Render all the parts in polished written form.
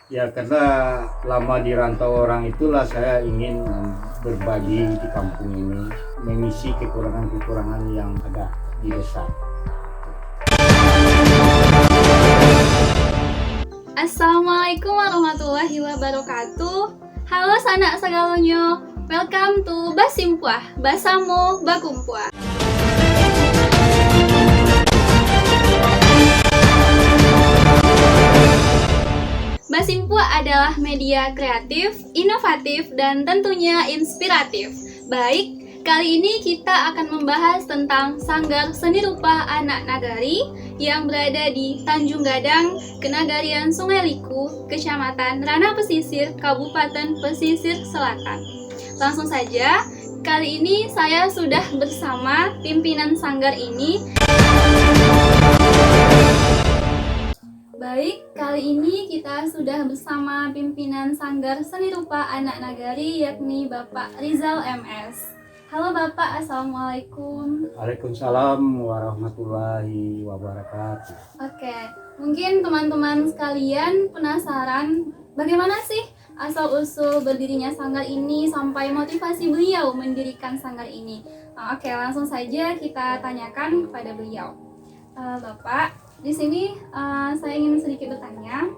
Ya karena lama di rantau orang itulah saya ingin berbagi di kampung ini, mengisi kekurangan-kekurangan yang ada di desa. Assalamualaikum warahmatullahi wabarakatuh. Halo sanak sagalonyo, welcome to Basimpuah, Basamu Bakumpuah. Basimpuah adalah media kreatif, inovatif, dan tentunya inspiratif. Baik, kali ini kita akan membahas tentang Sanggar Seni Rupa Anak Nagari yang berada di Tanjung Gadang, Kenagarian Sungai Liku, Kecamatan Ranah Pesisir, Kabupaten Pesisir Selatan. Langsung saja, kali ini saya sudah bersama pimpinan sanggar ini. Baik, kali ini kita sudah bersama pimpinan Sanggar Seni Rupa Anak Nagari yakni Bapak Rizal MS. Halo Bapak, Assalamualaikum. Waalaikumsalam warahmatullahi wabarakatuh. Oke, mungkin teman-teman sekalian penasaran bagaimana sih asal-usul berdirinya sanggar ini sampai motivasi beliau mendirikan sanggar ini. Oke, langsung saja kita tanyakan kepada beliau. Bapak, di sini saya ingin sedikit bertanya,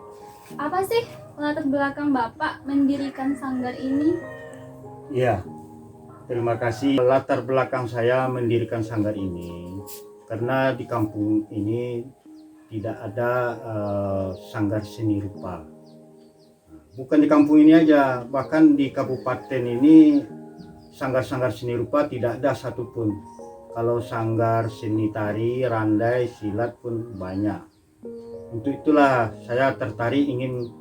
apa sih latar belakang Bapak mendirikan sanggar ini? Ya, terima kasih. Latar belakang saya mendirikan sanggar ini karena di kampung ini tidak ada sanggar seni rupa. Bukan di kampung ini aja, bahkan di kabupaten ini sanggar-sanggar seni rupa tidak ada satupun. Kalau sanggar seni tari, randai, silat pun banyak. Untuk itulah saya tertarik ingin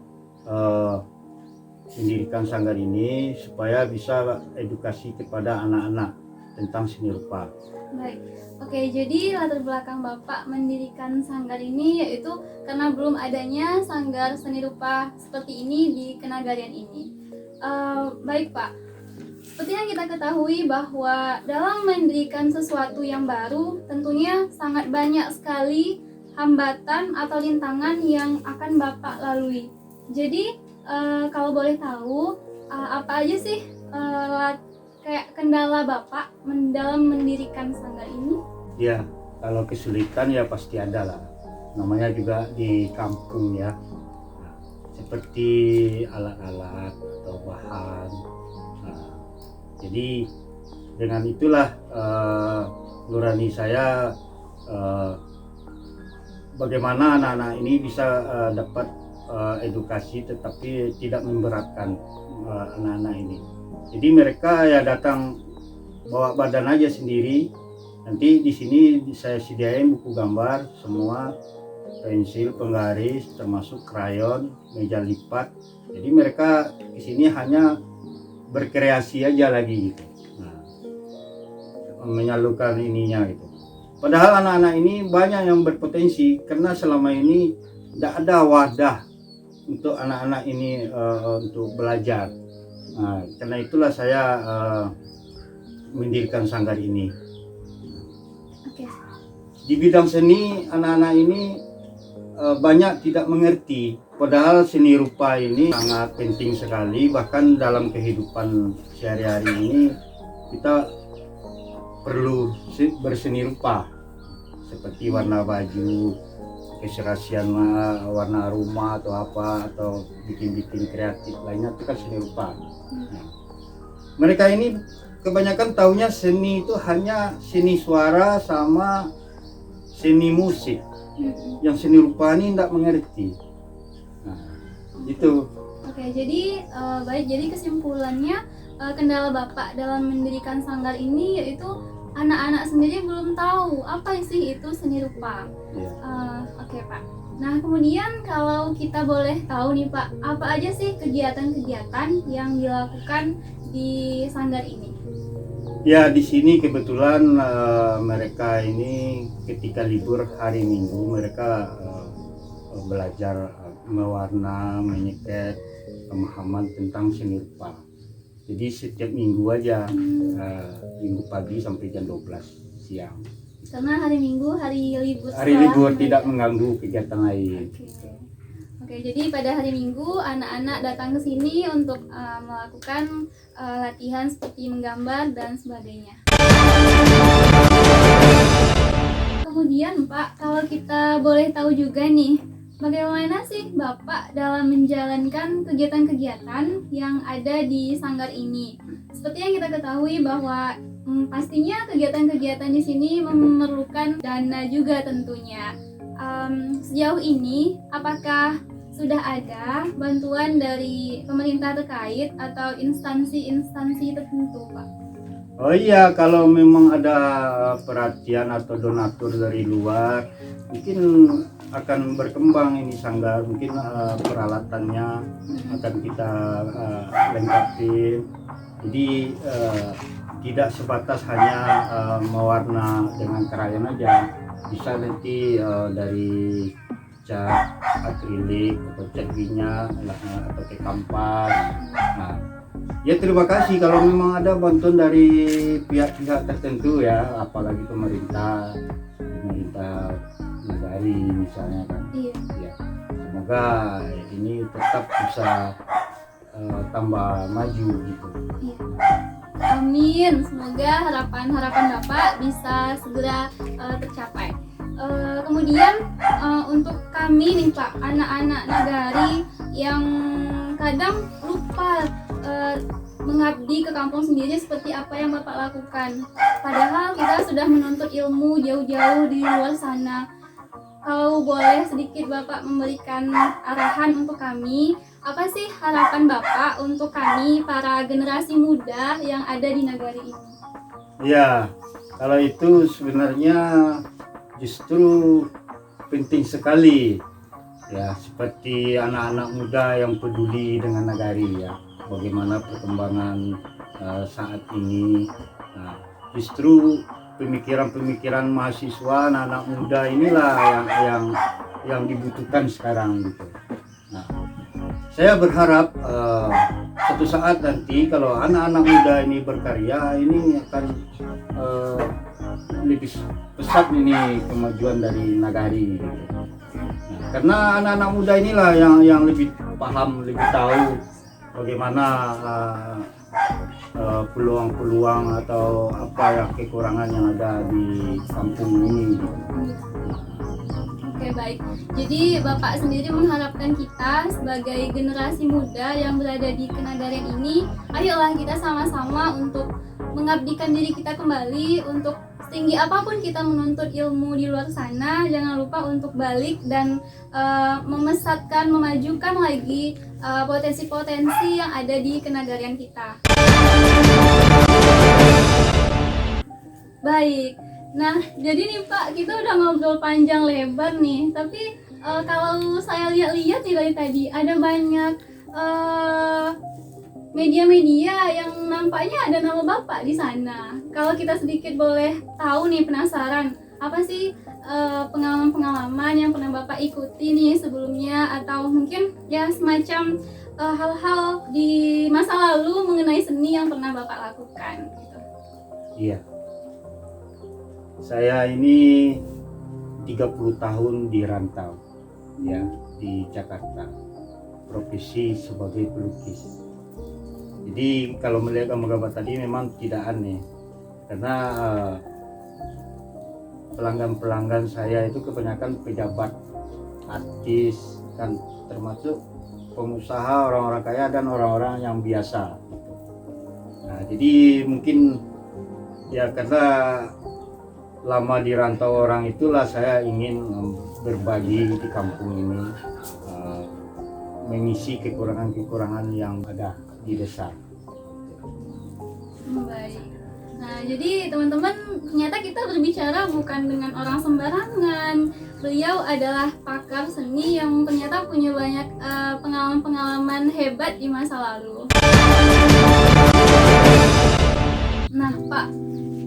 mendirikan sanggar ini supaya bisa edukasi kepada anak-anak tentang seni rupa. Baik, oke, jadi latar belakang Bapak mendirikan sanggar ini yaitu karena belum adanya sanggar seni rupa seperti ini di Kenagarian ini. Baik Pak, seperti yang kita ketahui bahwa dalam mendirikan sesuatu yang baru tentunya sangat banyak sekali hambatan atau rintangan yang akan Bapak lalui. Jadi kalau boleh tahu apa aja sih kayak kendala Bapak dalam mendirikan sanggar ini? Ya, kalau kesulitan ya pasti ada lah. Namanya juga di kampung ya. Nah, seperti alat-alat atau bahan. Nah, jadi dengan itulah nurani saya bagaimana anak-anak ini bisa dapat edukasi tetapi tidak memberatkan anak-anak ini. Jadi mereka ya datang bawa badan aja sendiri. Nanti di sini saya sediain buku gambar semua, pensil, penggaris, termasuk krayon, meja lipat. Jadi mereka di sini hanya berkreasi aja lagi gitu. Nah, menyalurkan ininya gitu. Padahal anak-anak ini banyak yang berpotensi karena selama ini tidak ada wadah untuk anak-anak ini untuk belajar. Nah, karena itulah saya mendirikan sanggar ini. Oke. Di bidang seni anak-anak ini banyak tidak mengerti. Padahal seni rupa ini sangat penting sekali. Bahkan dalam kehidupan sehari-hari ini kita perlu berseni rupa seperti warna baju, keserasian warna rumah atau apa, atau bikin-bikin kreatif lainnya itu kan seni rupa. Nah, mereka ini kebanyakan taunya seni itu hanya seni suara sama seni musik. Yang seni rupa ini tidak mengerti. Nah, itu. Oke, jadi baik. Jadi kesimpulannya kendala Bapak dalam mendirikan sanggar ini yaitu anak-anak sendiri belum tahu apa sih itu seni rupa. Ya. Oke Pak. Nah kemudian kalau kita boleh tahu nih Pak, apa aja sih kegiatan-kegiatan yang dilakukan di sanggar ini? Ya di sini kebetulan mereka ini ketika libur hari Minggu mereka belajar mewarna, menyeket, pemahaman tentang seni rupa. Jadi setiap minggu aja, minggu pagi sampai jam 12 siang. Karena hari Minggu hari libur. Hari libur tidak mengganggu kegiatan lain. Oke. Oke, jadi pada hari Minggu anak-anak datang ke sini untuk melakukan latihan seperti menggambar dan sebagainya. Kemudian Pak, kalau kita boleh tahu juga nih, bagaimana sih Bapak dalam menjalankan kegiatan-kegiatan yang ada di sanggar ini? Seperti yang kita ketahui bahwa pastinya kegiatan-kegiatan di sini memerlukan dana juga tentunya. Sejauh ini, apakah sudah ada bantuan dari pemerintah terkait atau instansi-instansi tertentu, Pak? Oh iya, kalau memang ada perhatian atau donatur dari luar, mungkin akan berkembang ini sanggar. Mungkin peralatannya akan kita lengkapi. Jadi tidak sebatas hanya mewarna dengan krayon aja, bisa nanti dari cat akrilik atau cat minyak atau ke kampas. Nah, ya terima kasih kalau memang ada bantuan dari pihak-pihak tertentu ya, apalagi pemerintah negari misalnya kan. Iya. Ya, semoga ini tetap bisa tambah maju gitu. Iya. Amin, semoga harapan-harapan Bapak bisa segera tercapai. Kemudian untuk kami nih Pak, anak-anak nagari yang kadang lupa mengabdi ke kampung sendiri seperti apa yang Bapak lakukan. Padahal kita sudah menuntut ilmu jauh-jauh di luar sana. Kalau boleh sedikit Bapak memberikan arahan untuk kami, apa sih harapan Bapak untuk kami para generasi muda yang ada di nagari ini? Ya, kalau itu sebenarnya justru penting sekali ya, seperti anak-anak muda yang peduli dengan nagari ya, bagaimana perkembangan saat ini. Nah, justru pemikiran-pemikiran mahasiswa anak-anak muda inilah yang dibutuhkan sekarang gitu. Nah, saya berharap suatu saat nanti kalau anak-anak muda ini berkarya, ini akan lebih pesat ini kemajuan dari nagari gitu. Nah, karena anak-anak muda inilah yang lebih paham, lebih tahu bagaimana peluang-peluang atau apa ya kekurangan yang ada di kampung ini gitu. Oke, baik. Jadi Bapak sendiri mengharapkan kita sebagai generasi muda yang berada di kenagarian ini, ayolah kita sama-sama untuk mengabdikan diri kita kembali. Untuk setinggi apapun kita menuntut ilmu di luar sana, jangan lupa untuk balik dan memesatkan, memajukan lagi potensi-potensi yang ada di kenagarian kita. Baik. Nah, jadi nih Pak, kita udah ngobrol panjang lebar nih. Tapi kalau saya lihat-lihat nih dari tadi, ada banyak media-media yang nampaknya ada nama Bapak di sana. Kalau kita sedikit boleh tahu nih, penasaran, apa sih pengalaman-pengalaman yang pernah Bapak ikuti nih sebelumnya, atau mungkin ya semacam hal-hal di masa lalu mengenai seni yang pernah Bapak lakukan gitu. Iya. Saya ini 30 tahun di rantau ya, di Jakarta, profesi sebagai pelukis. Jadi kalau melihat gambar-gambar tadi memang tidak aneh, karena pelanggan-pelanggan saya itu kebanyakan pejabat, artis, kan termasuk pengusaha, orang-orang kaya dan orang-orang yang biasa. Nah, jadi mungkin ya karena lama di rantau orang itulah saya ingin berbagi di kampung ini, mengisi kekurangan-kekurangan yang ada di desa. Baik. Nah, jadi teman-teman, ternyata kita berbicara bukan dengan orang sembarangan. Beliau adalah pakar seni yang ternyata punya banyak pengalaman-pengalaman hebat di masa lalu. Nah, Pak,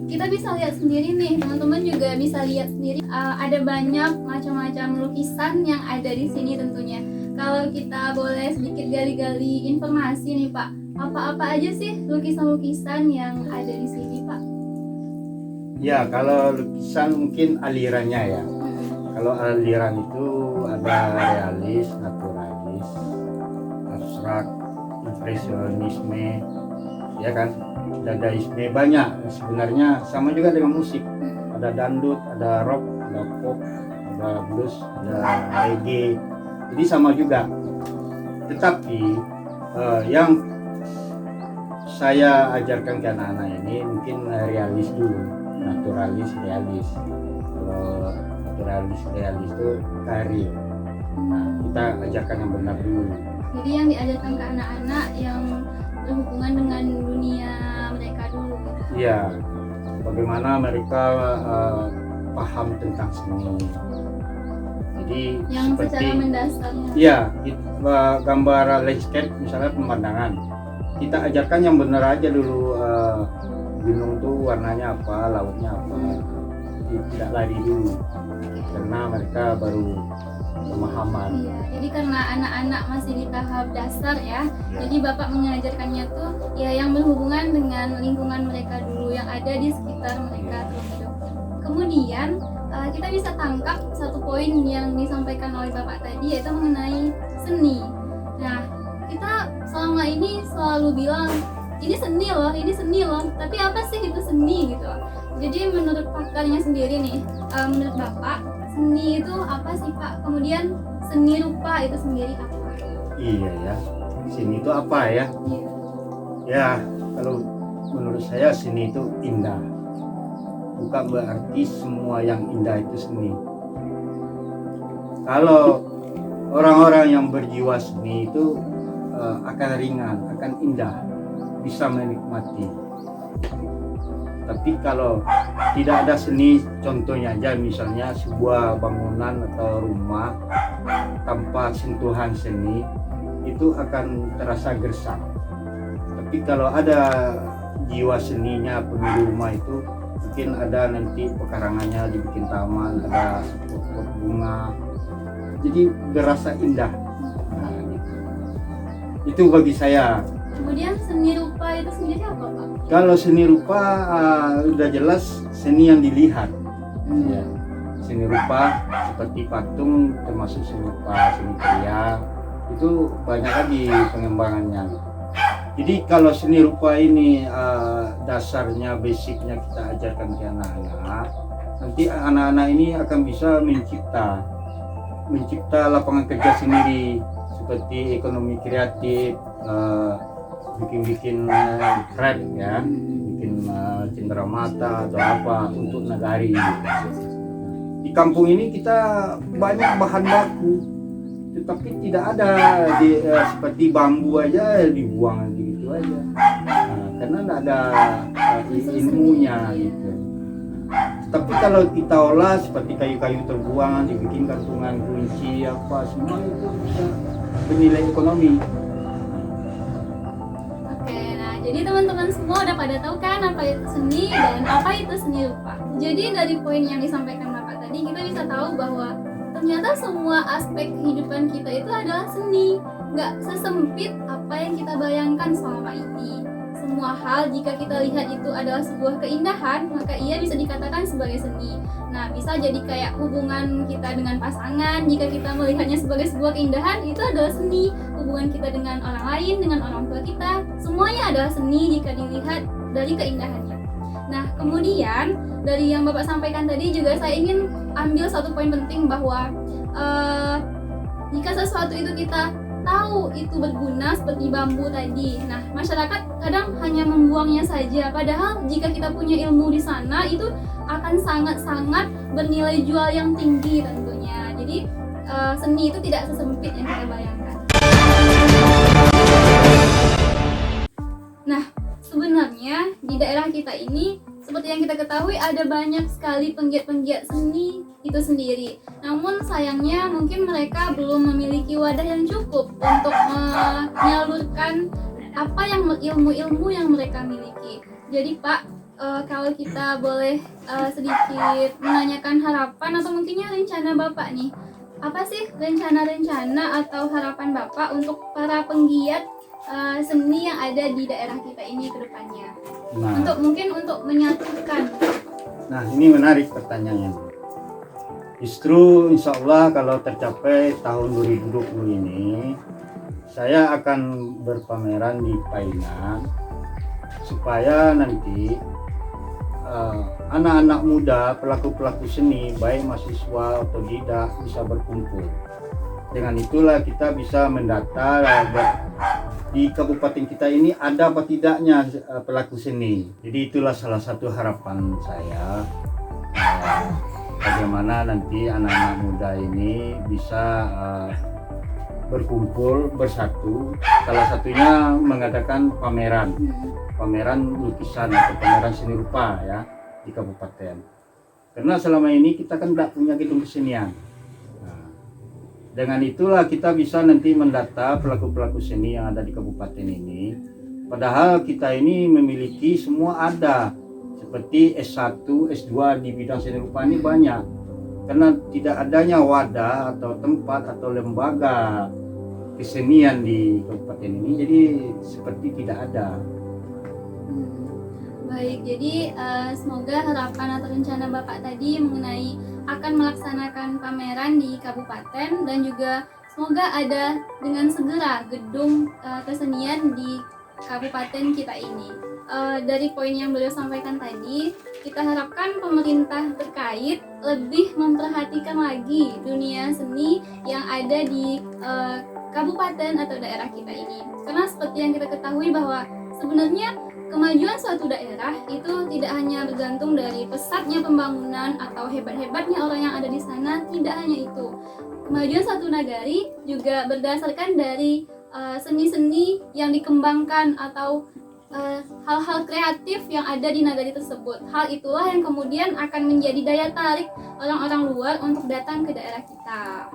kita bisa lihat sendiri nih, teman-teman juga bisa lihat sendiri, ada banyak macam-macam lukisan yang ada di sini tentunya. Kalau kita boleh sedikit gali-gali informasi nih Pak, apa-apa aja sih lukisan-lukisan yang ada di sini Pak? Ya, kalau lukisan mungkin alirannya ya. Kalau aliran itu ada realis, natural. abstrak, impresionisme, ya kan, dadaisme, banyak sebenarnya. Sama juga dengan musik, ada dangdut, ada rock, ada pop, ada blues, ada reggae, jadi sama juga. Tetapi yang saya ajarkan ke anak-anak ini mungkin realis dulu, naturalis, realis. Kalau naturalis, realis itu karir. Nah, kita ajarkan yang benar dulu. Jadi yang diajarkan ke anak-anak yang berhubungan dengan dunia mereka dulu. Iya, bagaimana mereka paham tentang seni. Jadi Yang seperti secara mendasarnya. iya, gambar landscape misalnya pemandangan. Kita ajarkan yang benar aja dulu, gunung tuh warnanya apa, lautnya apa. Jadi tidak lari dulu, karena mereka baru pemahaman. Iya, jadi karena anak-anak masih di tahap dasar ya, jadi Bapak mengajarkannya tuh ya yang berhubungan dengan lingkungan mereka dulu, yang ada di sekitar mereka terlebih dahulu. Kemudian kita bisa tangkap satu poin yang disampaikan oleh Bapak tadi, yaitu mengenai seni. Nah, kita selama ini selalu bilang ini seni loh, tapi apa sih itu seni gitu. Jadi menurut pakarnya sendiri nih, menurut Bapak seni itu apa sih Pak? Kemudian seni rupa itu sendiri apa? Iya ya, seni itu apa ya? Iya. Ya, kalau menurut saya seni itu indah. Bukan berarti semua yang indah itu seni. Kalau orang-orang yang berjiwa seni itu akan ringan, akan indah, bisa menikmati. Tapi kalau tidak ada seni, contohnya aja misalnya sebuah bangunan atau rumah tanpa sentuhan seni, itu akan terasa gersang. Tapi kalau ada jiwa seninya penuh rumah itu, mungkin ada nanti pekarangannya dibikin taman, ada pot-pot bunga, jadi berasa indah. Nah, gitu. Itu bagi saya. Kemudian seni rupa itu sendiri apa Pak? Kalau seni rupa udah jelas seni yang dilihat. Ya. Seni rupa seperti patung termasuk seni rupa, seni kriya, itu banyak lagi pengembangannya. Jadi kalau seni rupa ini dasarnya, basicnya kita ajarkan ke anak-anak, nanti anak-anak ini akan bisa mencipta lapangan kerja sendiri, seperti ekonomi kreatif, bikin kred ya, bikin cenderamata atau apa untuk nagari. Di kampung ini kita banyak bahan baku, tetapi tidak ada seperti bambu aja dibuang gitu aja, karena tidak ada ilmunya gitu. Tapi kalau kita olah seperti kayu-kayu terbuang, dibikin gantungan kunci apa, semua itu bisa bernilai ekonomi. Oke, nah jadi teman-teman semua udah pada tahu kan apa itu seni dan apa itu seni rupa. Jadi dari poin yang disampaikan Bapak tadi, kita bisa tahu bahwa ternyata semua aspek kehidupan kita itu adalah seni. Nggak sesempit apa yang kita bayangkan selama ini. Semua hal jika kita lihat itu adalah sebuah keindahan, maka ia bisa dikatakan sebagai seni. Nah, bisa jadi kayak hubungan kita dengan pasangan, jika kita melihatnya sebagai sebuah keindahan, itu adalah seni. Hubungan kita dengan orang lain, dengan orang tua kita, semuanya adalah seni jika dilihat dari keindahannya. Nah, kemudian dari yang Bapak sampaikan tadi juga saya ingin ambil satu poin penting bahwa jika sesuatu itu kita tahu itu berguna seperti bambu tadi. Nah, masyarakat kadang hanya membuangnya saja. Padahal jika kita punya ilmu di sana itu akan sangat-sangat bernilai jual yang tinggi tentunya. Jadi seni itu tidak sesempit yang kita bayangkan. Nah, sebenarnya di daerah kita ini seperti yang kita ketahui ada banyak sekali penggiat-penggiat seni itu sendiri. Namun sayangnya mungkin mereka belum memiliki wadah yang cukup untuk menyalurkan apa yang ilmu-ilmu yang mereka miliki. Jadi Pak, kalau kita boleh sedikit menanyakan harapan atau mungkinnya rencana Bapak nih. Apa sih rencana-rencana atau harapan Bapak untuk para penggiat seni yang ada di daerah kita ini ke depannya? Nah, Untuk menyatukan. nah ini menarik pertanyaannya. Justru insya Allah kalau tercapai tahun 2020 ini, saya akan berpameran di Painan supaya nanti anak-anak muda, pelaku-pelaku seni, baik mahasiswa atau tidak, bisa berkumpul. Dengan itulah kita bisa mendata di kabupaten kita ini ada apa tidaknya pelaku seni. Jadi itulah salah satu harapan saya, bagaimana nanti anak-anak muda ini bisa berkumpul bersatu, salah satunya mengadakan pameran lukisan atau pameran seni rupa ya di kabupaten. Karena selama ini kita kan tidak punya gedung kesenian. Nah, dengan itulah kita bisa nanti mendata pelaku-pelaku seni yang ada di kabupaten ini. Padahal kita ini memiliki semua ada, seperti S1, S2 di bidang seni rupa ini banyak. Karena tidak adanya wadah atau tempat atau lembaga kesenian di kabupaten ini, jadi seperti tidak ada. Baik, jadi semoga harapan atau rencana Bapak tadi mengenai akan melaksanakan pameran di kabupaten, dan juga semoga ada dengan segera gedung kesenian di kabupaten kita ini. Dari poin yang beliau sampaikan tadi, kita harapkan pemerintah terkait lebih memperhatikan lagi dunia seni yang ada di kabupaten atau daerah kita ini. Karena seperti yang kita ketahui bahwa sebenarnya kemajuan suatu daerah itu tidak hanya bergantung dari pesatnya pembangunan atau hebat-hebatnya orang yang ada di sana, tidak hanya itu. Kemajuan suatu nagari juga berdasarkan dari seni-seni yang dikembangkan atau hal-hal kreatif yang ada di nagari tersebut. Hal itulah yang kemudian akan menjadi daya tarik orang-orang luar untuk datang ke daerah kita.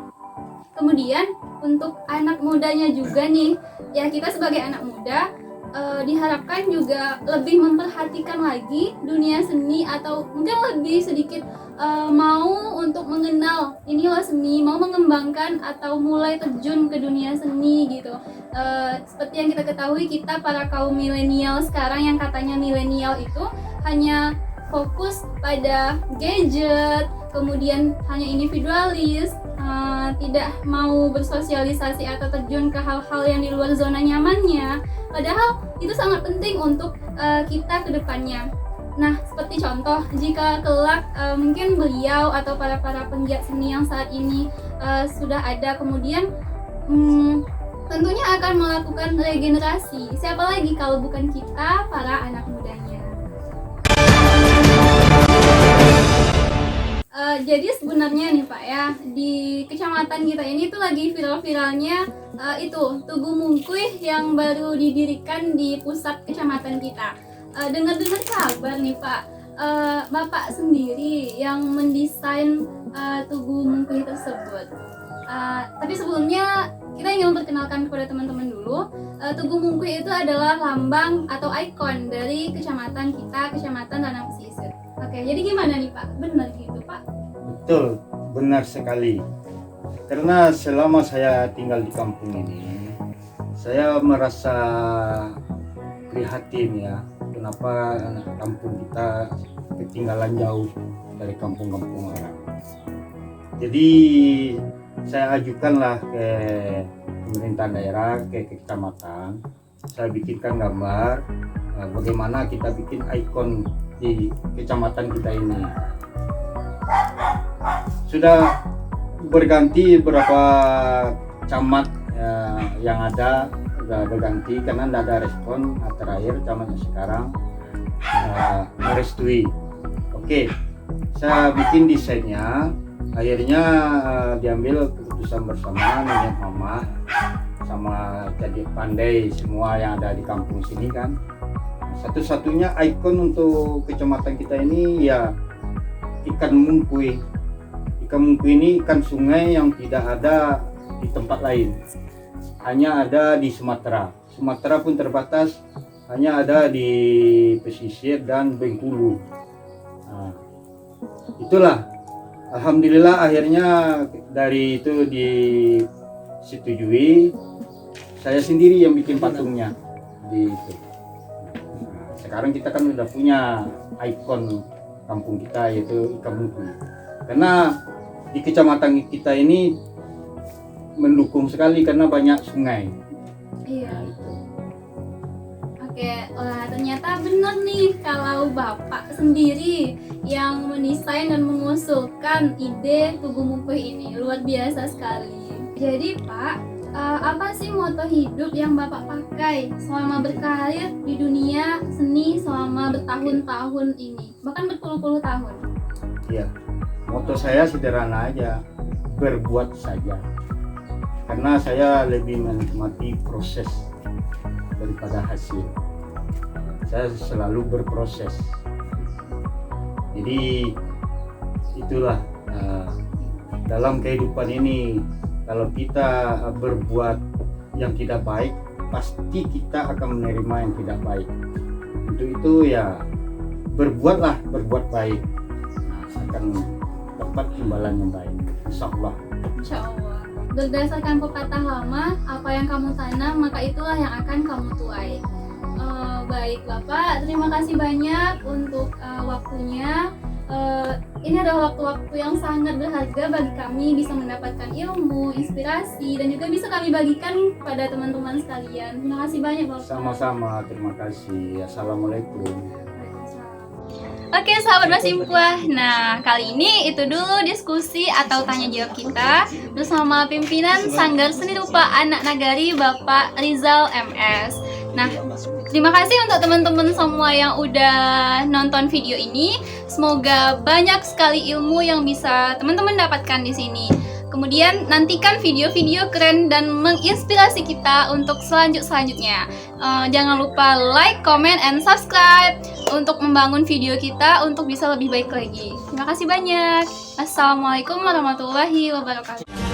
Kemudian untuk anak mudanya juga nih, ya kita sebagai anak muda diharapkan juga lebih memperhatikan lagi dunia seni, atau mungkin lebih sedikit mau untuk mengenal inilah seni, mau mengembangkan atau mulai terjun ke dunia seni gitu. Seperti yang kita ketahui, kita para kaum milenial sekarang yang katanya milenial itu hanya fokus pada gadget, kemudian hanya individualis, tidak mau bersosialisasi atau terjun ke hal-hal yang di luar zona nyamannya. Padahal itu sangat penting untuk kita ke depannya. Nah, seperti contoh, jika kelak mungkin beliau atau para penggiat seni yang saat ini sudah ada, kemudian tentunya akan melakukan regenerasi. Siapa lagi kalau bukan kita, para anak mudanya. Jadi sebenarnya nih Pak ya, di kecamatan kita ini tuh lagi viral-viralnya itu Tugu Mungkuy yang baru didirikan di pusat kecamatan kita. Dengar-dengar kabar nih Pak, Bapak sendiri yang mendesain Tugu Mungkuy tersebut. Tapi sebelumnya kita ingin memperkenalkan kepada teman-teman dulu, Tugu Mungkuy itu adalah lambang atau ikon dari kecamatan kita, Kecamatan Ranah Pesisir. Oke, jadi gimana nih Pak? Benar gitu Pak? Betul, benar sekali. Karena selama saya tinggal di kampung ini, saya merasa prihatin ya, kenapa anak kampung kita ketinggalan jauh dari kampung-kampung orang. Jadi saya ajukanlah ke pemerintah daerah, ke kecamatan, saya bikinkan gambar bagaimana kita bikin ikon di kecamatan kita ini. Sudah berganti beberapa camat yang ada, sudah berganti karena tidak ada respon. Terakhir camatnya sekarang merestui. Oke, saya bikin desainnya, akhirnya diambil keputusan bersama nenek mama sama jadi pandai semua yang ada di kampung sini kan. Satu-satunya ikon untuk kecamatan kita ini ya ikan mungkuy. Ikan mungkuy ini ikan sungai yang tidak ada di tempat lain, hanya ada di Sumatera. Sumatera pun terbatas, hanya ada di pesisir dan Bengkulu. Nah, itulah, alhamdulillah akhirnya dari itu disetujui. Saya sendiri yang bikin patungnya di itu. Nah, sekarang kita kan udah punya ikon kampung kita yaitu ikan mungkuy. Karena di kecamatan kita ini mendukung sekali karena banyak sungai. Iya. Nah, itu. Oke, wah ternyata benar nih kalau Bapak sendiri yang mendesain dan mengusulkan ide Tugu Mungkuh ini. Luar biasa sekali. Jadi Pak, apa sih moto hidup yang Bapak pakai selama berkarir di dunia seni selama bertahun-tahun ini? Bahkan berpuluh-puluh tahun. Ya, moto saya sederhana aja, berbuat saja. Karena saya lebih menikmati proses daripada hasil. Saya selalu berproses. Jadi itulah dalam kehidupan ini, kalau kita berbuat yang tidak baik, pasti kita akan menerima yang tidak baik. Untuk itu ya berbuat baik, akan dapat imbalan yang baik, insya Allah. Insya Allah. Berdasarkan pepatah lama, apa yang kamu tanam maka itulah yang akan kamu tuai. Baik Bapak, terima kasih banyak untuk waktunya. Ini adalah waktu-waktu yang sangat berharga bagi kami, bisa mendapatkan ilmu, inspirasi, dan juga bisa kami bagikan kepada teman-teman sekalian. Terima kasih banyak Bapak. Sama-sama, terima kasih. Assalamualaikum. Oke sahabat Basimpuah, nah kali ini itu dulu diskusi atau tanya jawab kita bersama pimpinan Sanggar Seni Rupa Anak Nagari Bapak Rizal MS. Nah, terima kasih untuk teman-teman semua yang udah nonton video ini. Semoga banyak sekali ilmu yang bisa teman-teman dapatkan di sini. Kemudian nantikan video-video keren dan menginspirasi kita untuk selanjutnya. Jangan lupa like, comment, and subscribe untuk membangun video kita untuk bisa lebih baik lagi. Terima kasih banyak. Assalamualaikum warahmatullahi wabarakatuh.